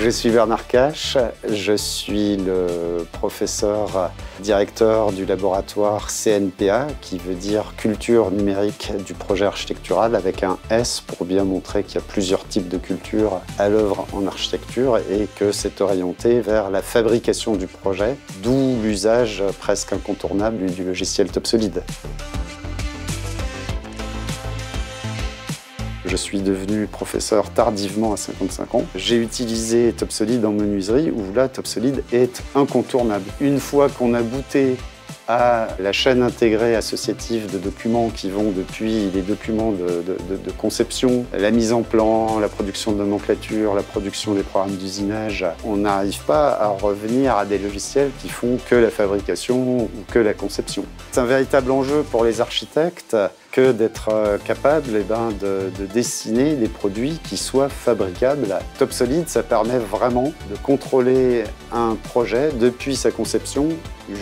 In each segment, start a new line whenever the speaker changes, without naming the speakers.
Je suis Bernard Cache, je suis le professeur directeur du laboratoire CNPA, qui veut dire Culture numérique du projet architectural, avec un S pour bien montrer qu'il y a plusieurs types de cultures à l'œuvre en architecture et que c'est orienté vers la fabrication du projet, d'où l'usage presque incontournable du logiciel TopSolid. Je suis devenu professeur tardivement à 55 ans. J'ai utilisé TopSolid en menuiserie où là, TopSolid est incontournable. Une fois qu'on a goûté à la chaîne intégrée associative de documents qui vont depuis les documents de conception, la mise en plan, la production de nomenclature, la production des programmes d'usinage, on n'arrive pas à revenir à des logiciels qui font que la fabrication ou que la conception. C'est un véritable enjeu pour les architectes que d'être capable de dessiner des produits qui soient fabricables. TopSolid, ça permet vraiment de contrôler un projet depuis sa conception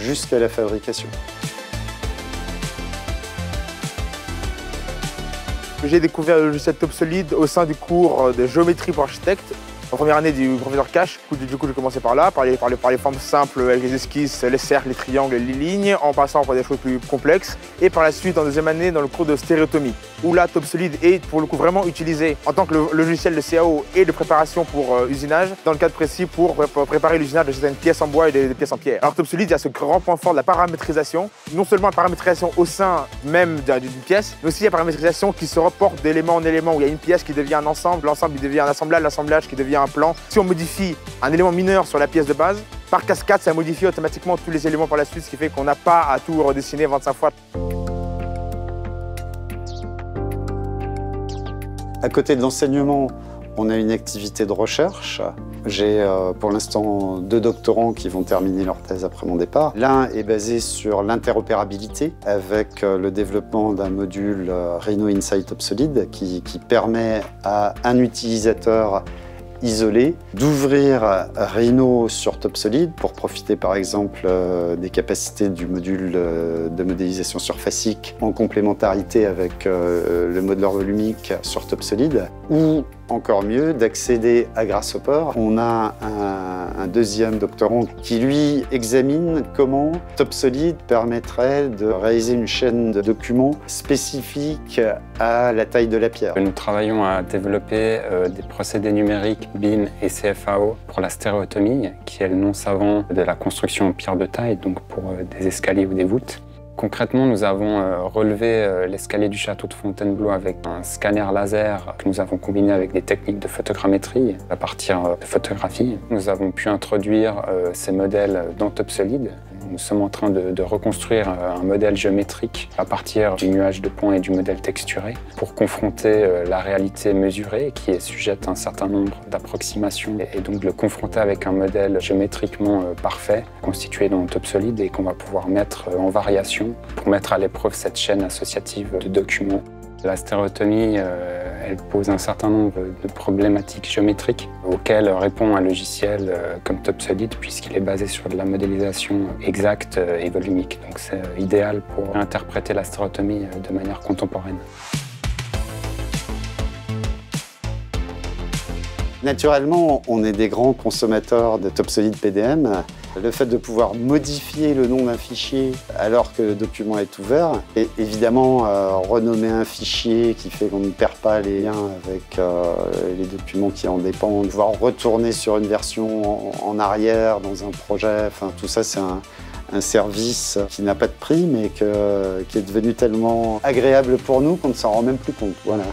jusqu'à la fabrication.
J'ai découvert le logiciel TopSolid au sein du cours de géométrie pour architectes. En première année du professeur Cache, du coup j'ai commencé par là, par les formes simples avec les esquisses, les cercles, les triangles et les lignes, en passant par des choses plus complexes. Et par la suite, en deuxième année, dans le cours de stéréotomie, où là TopSolid est pour le coup vraiment utilisé en tant que logiciel de CAO et de préparation pour usinage, dans le cadre précis pour préparer l'usinage de certaines pièces en bois et des pièces en pierre. Alors TopSolid, il y a ce grand point fort de la paramétrisation, non seulement la paramétrisation au sein même d'une pièce, mais aussi la paramétrisation qui se reporte d'élément en élément, où il y a une pièce qui devient un ensemble, l'ensemble qui devient un assemblage, l'assemblage qui devient un plan. Si on modifie un élément mineur sur la pièce de base, par cascade, ça modifie automatiquement tous les éléments par la suite, ce qui fait qu'on n'a pas à tout redessiner 25 fois.
À côté de l'enseignement, on a une activité de recherche. J'ai pour l'instant 2 doctorants qui vont terminer leur thèse après mon départ. L'un est basé sur l'interopérabilité avec le développement d'un module Rhino Inside TopSolid qui permet à un utilisateur isolé d'ouvrir Rhino sur TopSolid pour profiter par exemple des capacités du module de modélisation surfacique en complémentarité avec le modeleur volumique sur TopSolid, ou encore mieux d'accéder à Grasshopper. On a un deuxième doctorant qui lui examine comment TopSolid permettrait de réaliser une chaîne de documents spécifique à la taille de la pierre.
Nous travaillons à développer des procédés numériques BIM et CFAO pour la stéréotomie, qui est le nom savant de la construction en pierre de taille, donc pour des escaliers ou des voûtes. Concrètement, nous avons relevé l'escalier du château de Fontainebleau avec un scanner laser que nous avons combiné avec des techniques de photogrammétrie à partir de photographies. Nous avons pu introduire ces modèles dans TopSolid. Nous sommes en train de reconstruire un modèle géométrique à partir du nuage de points et du modèle texturé pour confronter la réalité mesurée qui est sujette à un certain nombre d'approximations et donc le confronter avec un modèle géométriquement parfait constitué dans TopSolid et qu'on va pouvoir mettre en variation pour mettre à l'épreuve cette chaîne associative de documents. La stéréotomie, elle pose un certain nombre de problématiques géométriques auxquelles répond un logiciel comme TopSolid puisqu'il est basé sur de la modélisation exacte et volumique. Donc c'est idéal pour interpréter la stéréotomie de manière contemporaine.
Naturellement, on est des grands consommateurs de TopSolid PDM. Le fait de pouvoir modifier le nom d'un fichier alors que le document est ouvert, et évidemment renommer un fichier qui fait qu'on ne perd pas les liens avec les documents qui en dépendent, pouvoir retourner sur une version en arrière dans un projet, enfin tout ça c'est un service qui n'a pas de prix mais qui est devenu tellement agréable pour nous qu'on ne s'en rend même plus compte. Voilà.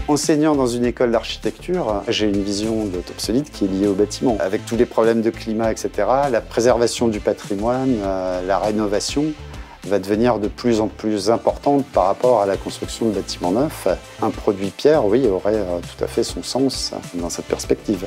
Enseignant dans une école d'architecture, j'ai une vision de TopSolid qui est liée au bâtiment. Avec tous les problèmes de climat, etc., la préservation du patrimoine, la rénovation va devenir de plus en plus importante par rapport à la construction de bâtiments neufs. Un produit pierre, oui, aurait tout à fait son sens dans cette perspective.